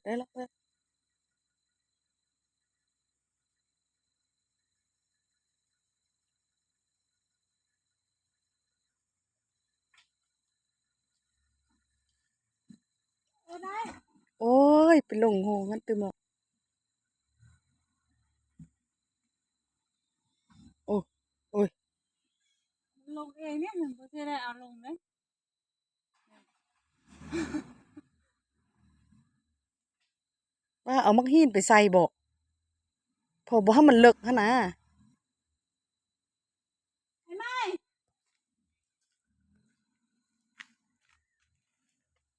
ได้แล้วได้โอ้ยไปลงโหมันตึมแล้วโอ้โอ้ยลงเองเนี่ยมันบ่สิได้เอาลงเด้ว่าเอามักฮีนไปใส่บ่พอบ่ให้มันเลิกหั้นนะ